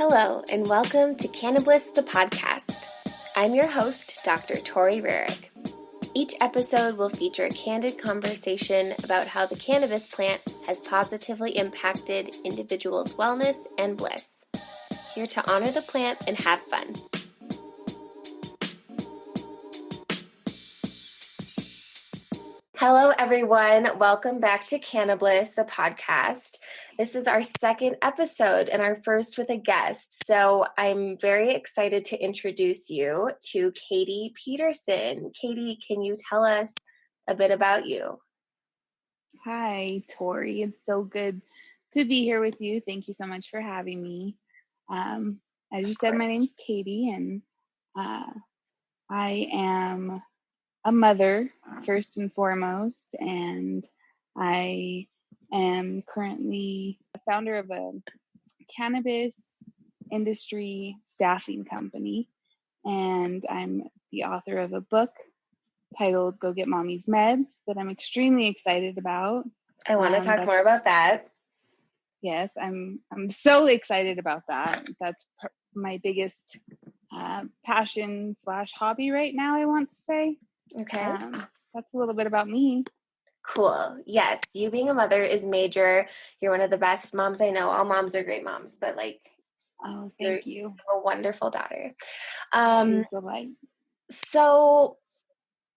Hello, and welcome to Cannabis, the podcast. I'm your host, Dr. Tori Rarick. Each episode will feature a candid conversation about how the cannabis plant has positively impacted individuals' wellness and bliss. Here to honor the plant and have fun. Hello, everyone. Welcome back to Cannabis, the podcast. This is our second episode and our first with a guest. So I'm very excited to introduce you to Katie Peterson. Katie, can you tell us a bit about you? Hi, Tori. It's so good to be here with you. Thank you so much for having me. As you said, my name's Katie, and I am a mother first and foremost, and I am currently a founder of a cannabis industry staffing company, and I'm the author of a book titled Go Get Mommy's Meds that I'm extremely excited about. I want to talk more about that. Yes, I'm so excited about that. That's my biggest passion / hobby right now, I want to say. Okay. That's a little bit about me. Cool. Yes, you being a mother is major. You're one of the best moms I know. All moms are great moms, but oh, thank you. A wonderful daughter. She's the light. So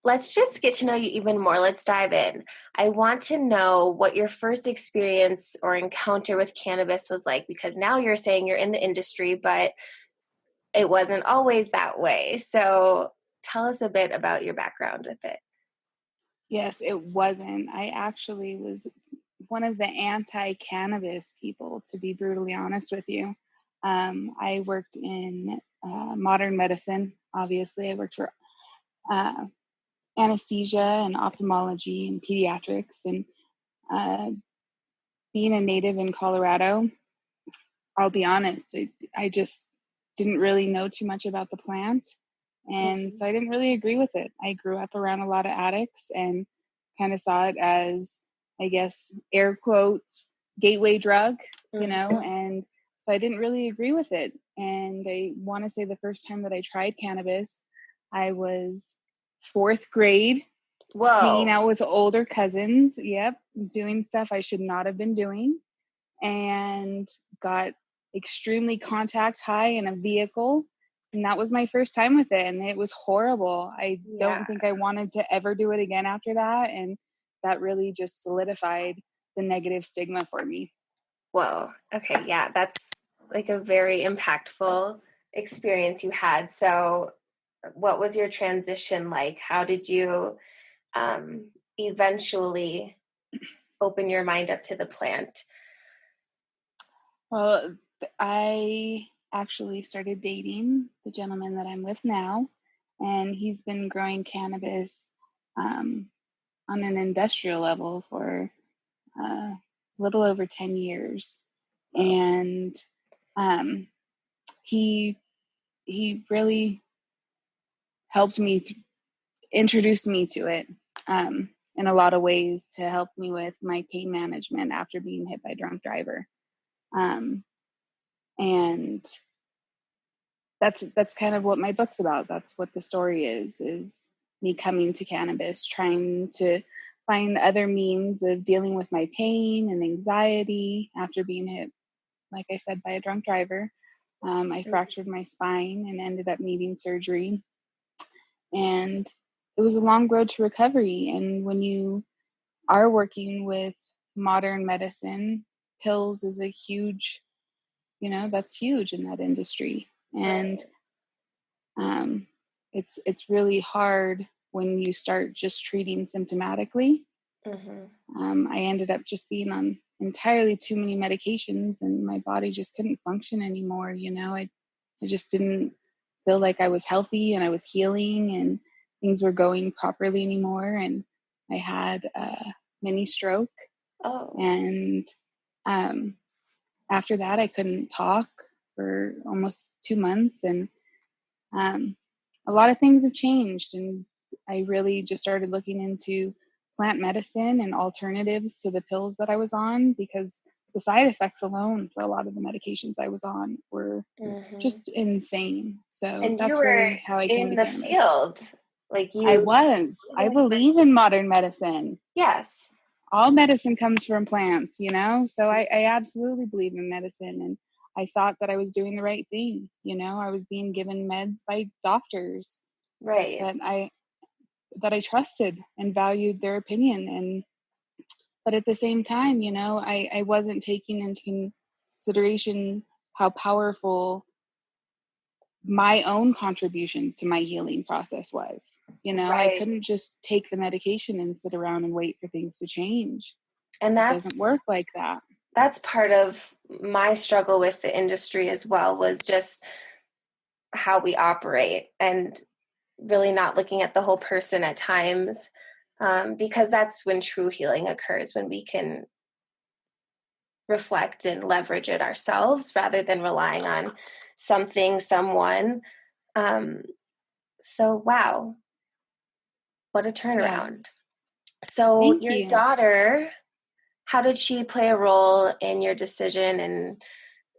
let's just get to know you even more. Let's dive in. I want to know what your first experience or encounter with cannabis was like, because now you're saying you're in the industry, but it wasn't always that way. So tell us a bit about your background with it. Yes, it wasn't. I actually was one of the anti-cannabis people, to be brutally honest with you. I worked in modern medicine, obviously. I worked for anesthesia and ophthalmology and pediatrics. And being a native in Colorado, I'll be honest, I just didn't really know too much about the plant. And so I didn't really agree with it. I grew up around a lot of addicts and kind of saw it as, I guess, air quotes, gateway drug, and so I didn't really agree with it. And I want to say the first time that I tried cannabis, I was 4th grade. Whoa. Hanging out with older cousins. Yep. Doing stuff I should not have been doing, and got extremely contact high in a vehicle. And that was my first time with it. And it was horrible. I don't think I wanted to ever do it again after that. And that really just solidified the negative stigma for me. Whoa. Okay. Yeah. That's like a very impactful experience you had. So what was your transition like? How did you eventually open your mind up to the plant? Well, I actually started dating the gentleman that I'm with now, and he's been growing cannabis on an industrial level for a little over 10 years. And he really helped me, introduce me to it in a lot of ways to help me with my pain management after being hit by a drunk driver. And that's kind of what my book's about. That's what the story is me coming to cannabis, trying to find other means of dealing with my pain and anxiety after being hit, like I said, by a drunk driver. I fractured my spine and ended up needing surgery. And it was a long road to recovery. And when you are working with modern medicine, pills is a huge, that's huge in that industry. And it's really hard when you start just treating symptomatically. I ended up just being on entirely too many medications, and my body just couldn't function anymore. I just didn't feel like I was healthy and I was healing and things were going properly anymore. And I had a mini stroke. And after that, I couldn't talk for almost 2 months. And a lot of things have changed. And I really just started looking into plant medicine and alternatives to the pills that I was on, because the side effects alone for a lot of the medications I was on were Mm-hmm. just insane. So And you that's were really how I came in to the cannabis. field, like you. I believe in modern medicine. Yes. All medicine comes from plants, you know? So I absolutely believe in medicine. And I thought that I was doing the right thing. You know, I was being given meds by doctors Right. that I trusted and valued their opinion. And but at the same time, you know, I wasn't taking into consideration how powerful my own contribution to my healing process was. You know, I Right. couldn't just take the medication and sit around and wait for things to change. And It doesn't work like that. that's part of my struggle with the industry as well, was just how we operate and really not looking at the whole person at times, because that's when true healing occurs, when we can reflect and leverage it ourselves rather than relying on something, someone. Um, so, wow, what a Yeah. turnaround. So, Thank your you. daughter, how did she play a role in your decision and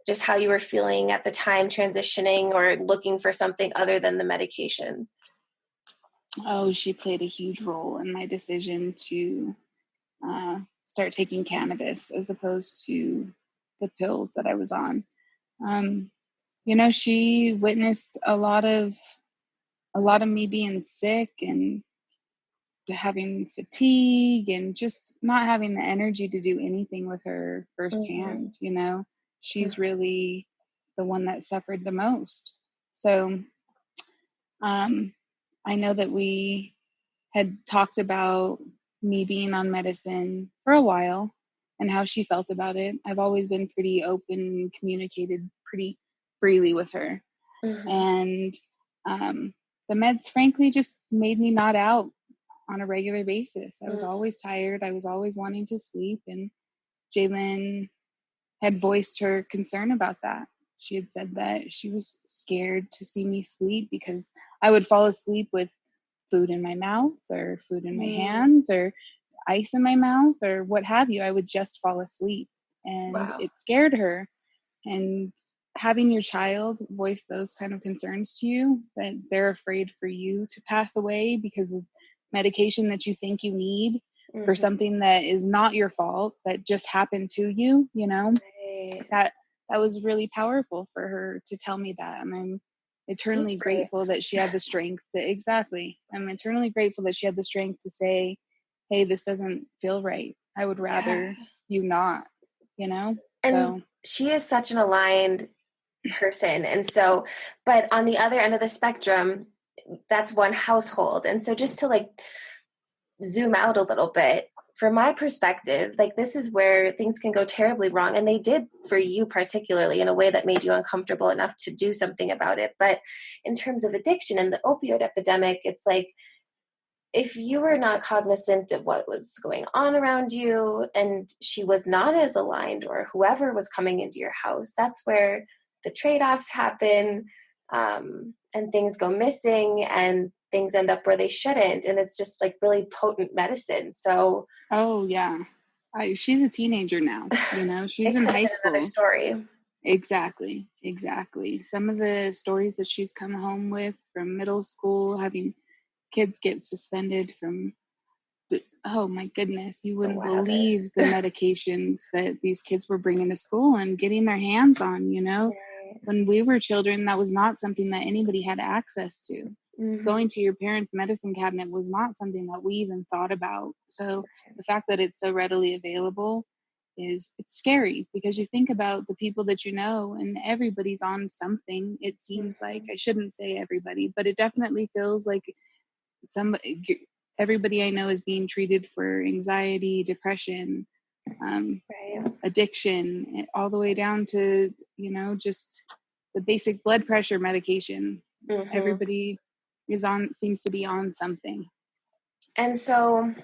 just how you were feeling at the time transitioning or looking for something other than the medications? Oh, she played a huge role in my decision to start taking cannabis as opposed to the pills that I was on. Um, you know, she witnessed a lot of me being sick and having fatigue and just not having the energy to do anything with her Mm-hmm. firsthand. You know, she's really the one that suffered the most. So um, I know that we had talked about me being on medicine for a while and how she felt about it. I've always been pretty open and communicated pretty freely with her. Mm-hmm. And the meds, frankly, just made me not out on a regular basis. I was always tired. I was always wanting to sleep. And Jalen had voiced her concern about that. She had said that she was scared to see me sleep because I would fall asleep with food in my mouth or food in my Mm-hmm. hands or ice in my mouth or what have you. I would just fall asleep and Wow. it scared her. And having your child voice those kind of concerns to you, that they're afraid for you to pass away because of medication that you think you need for Mm-hmm. something that is not your fault, that just happened to you, you know, Right. that that was really powerful for her to tell me that. And I'm She's eternally brave. grateful that she had the strength to, exactly, I'm eternally grateful that she had the strength to say, hey, this doesn't feel right, I would Yeah. rather you not, you know. And So she is such an aligned person. And so, but on the other end of the spectrum, that's one household. And so just to like zoom out a little bit, from my perspective, like this is where things can go terribly wrong. And they did for you, particularly in a way that made you uncomfortable enough to do something about it. But in terms of addiction and the opioid epidemic, it's like if you were not cognizant of what was going on around you and she was not as aligned, or whoever was coming into your house, that's where the trade-offs happen, and things go missing and things end up where they shouldn't, and it's just like really potent medicine. So oh yeah, she's a teenager now, you know, she's it in could have high been another school. story. Exactly. Some of the stories that she's come home with from middle school, having kids get suspended from, oh my goodness, you The wouldn't believe wildest. the medications that these kids were bringing to school and getting their hands on, you know. Right. When we were children, that was not something that anybody had access to. Mm-hmm. Going to your parents' medicine cabinet was not something that we even thought about. So the fact that it's so readily available it's scary, because you think about the people that you know and everybody's on something. It seems like, I shouldn't say everybody, but it definitely feels like some everybody I know is being treated for anxiety, depression, Right. addiction, all the way down to, you know, just the basic blood pressure medication. Mm-hmm. Everybody is on, seems to be on something. And so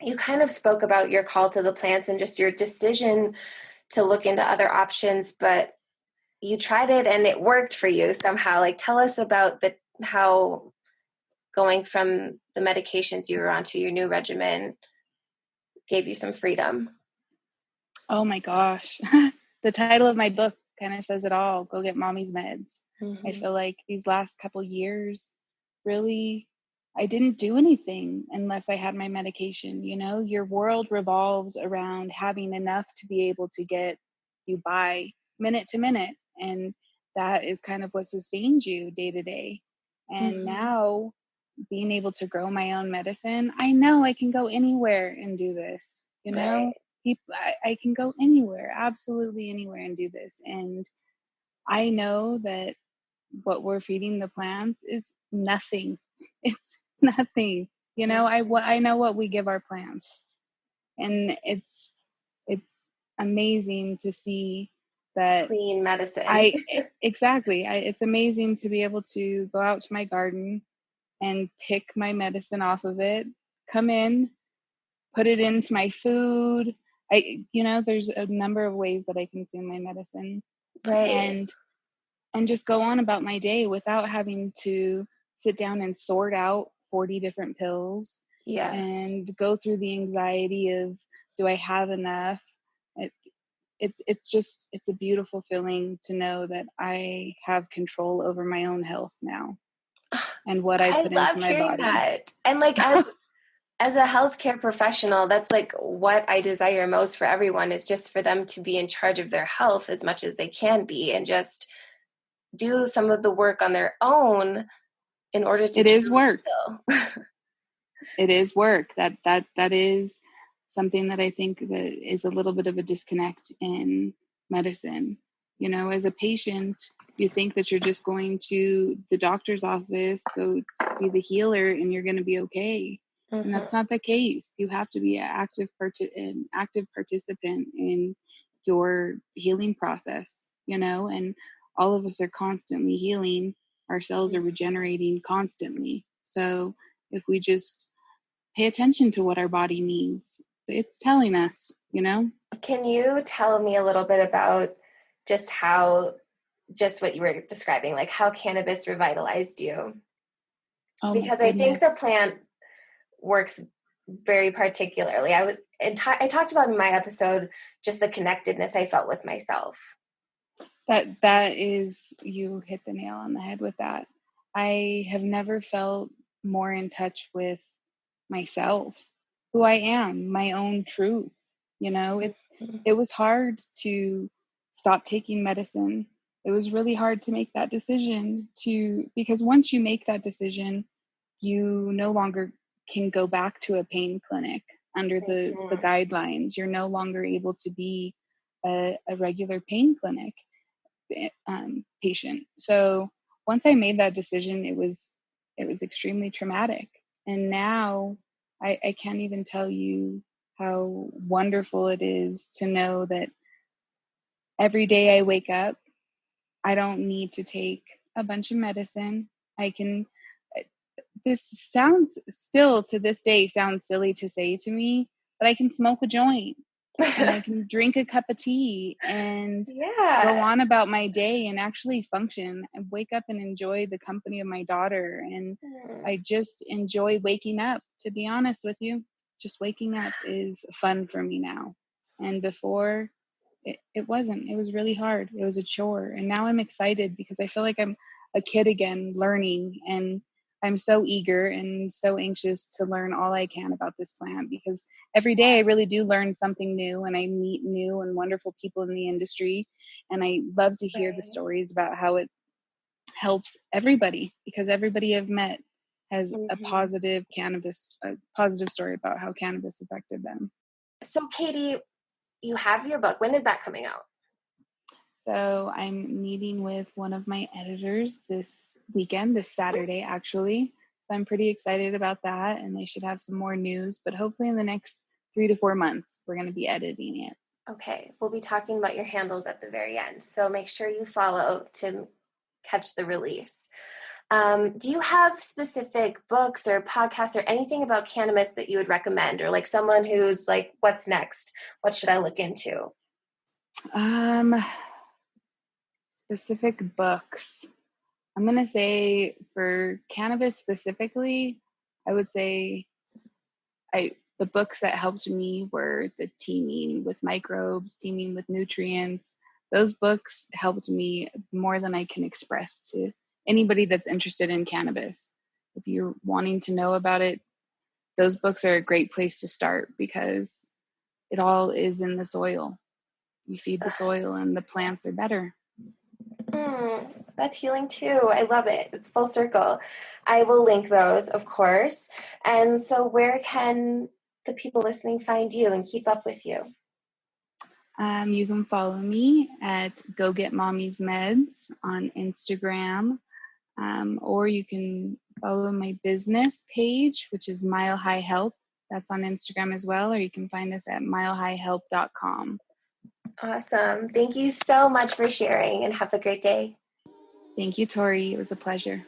you kind of spoke about your call to the plants and just your decision to look into other options, but you tried it and it worked for you somehow. Like, tell us about the how going from the medications you were on to your new regimen gave you some freedom. Oh my gosh. The title of my book kind of says it all. Go get mommy's meds. I Mm-hmm. feel like these last couple years, really, I didn't do anything unless I had my medication. You know, your world revolves around having enough to be able to get you by minute to minute. And that is kind of what sustains you day to day. And Mm-hmm. now being able to grow my own medicine, I know I can go anywhere and do this. You Right. know, I can go anywhere, absolutely anywhere and do this. And I know that what we're feeding the plants is nothing. It's nothing. You know, Mm-hmm. I know what we give our plants, and it's amazing to see that Clean medicine. I exactly. It's amazing to be able to go out to my garden and pick my medicine off of it, come in, put it into my food. There's a number of ways that I consume my medicine, Right. and just go on about my day without having to sit down and sort out 40 different pills Yes. and go through the anxiety of, do I have enough? It, it's a beautiful feeling to know that I have control over my own health now and what I I put into love my hearing body. that. And like as a healthcare professional, that's like what I desire most for everyone is just for them to be in charge of their health as much as they can be and just do some of the work on their own in order to It is truly work. heal. It is work. That is something that I think that is a little bit of a disconnect in medicine. You know, as a patient, you think that you're just going to the doctor's office, go see the healer, and you're going to be okay. And that's Mm-hmm. not the case. You have to be an active participant in your healing process. You know, and all of us are constantly healing. Our cells are regenerating constantly. So if we just pay attention to what our body needs. It's telling us, you know? Can you tell me a little bit about just just what you were describing, like how cannabis revitalized you? Oh my Because I think goodness. the plant works very particularly. I talked about in my episode just the connectedness I felt with myself. That is, you hit the nail on the head with that. I have never felt more in touch with myself, who I am, my own truth. You know, it was hard to stop taking medicine. It was really hard to make that decision because once you make that decision, you no longer can go back to a pain clinic under the Mm-hmm. guidelines. You're no longer able to be a regular pain clinic patient. So once I made that decision, it was extremely traumatic. And now I can't even tell you how wonderful it is to know that every day I wake up, I don't need to take a bunch of medicine. I can This sounds, still to this day, sounds silly to say to me, but I can smoke a joint and I can drink a cup of tea and go Yeah. on about my day and actually function and wake up and enjoy the company of my daughter. And Mm. I just enjoy waking up, to be honest with you. Just waking up is fun for me now. And before, it wasn't. It was really hard. It was a chore. And now I'm excited because I feel like I'm a kid again, learning. And I'm so eager and so anxious to learn all I can about this plant because every day I really do learn something new and I meet new and wonderful people in the industry. And I love to hear the Right. stories about how it helps everybody because everybody I've met has Mm-hmm. a positive story about how cannabis affected them. So, Katie, you have your book. When is that coming out? So I'm meeting with one of my editors this weekend, this Saturday, actually. So I'm pretty excited about that. And they should have some more news, but hopefully in the next 3 to 4 months, we're going to be editing it. Okay, we'll be talking about your handles at the very end. So make sure you follow to catch the release. Do you have specific books or podcasts or anything about cannabis that you would recommend, or like someone who's like, what's next? What should I look into? Um, Specific books. I'm going to say for cannabis specifically, I would say I The books that helped me were the Teaming with Microbes, Teaming with Nutrients. Those books helped me more than I can express to anybody that's interested in cannabis. If you're wanting to know about it, those books are a great place to start because it all is in the soil. You feed the soil and the plants are better. That's healing too. I love it. It's full circle. I will link those, of course. And so where can the people listening find you and keep up with you? You can follow me at Go Get Mommy's Meds on Instagram, or you can follow my business page, which is Mile High Help. That's on Instagram as well, or you can find us at milehighhelp.com. Awesome. Thank you so much for sharing, and have a great day. Thank you, Tori. It was a pleasure.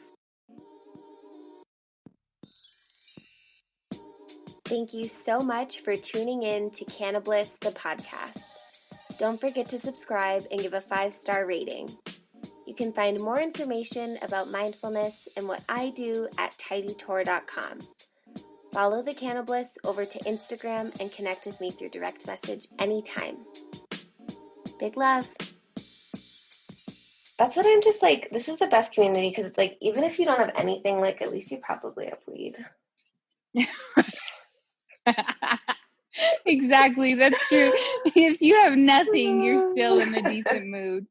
Thank you so much for tuning in to Cannabis, the podcast. Don't forget to subscribe and give a 5-star rating. You can find more information about mindfulness and what I do at tidytour.com. Follow the Cannabis over to Instagram and connect with me through direct message anytime. Big love. That's what I'm just like, this is the best community because it's like, even if you don't have anything, like at least you probably have weed. Exactly. That's true. If you have nothing, you're still in a decent mood.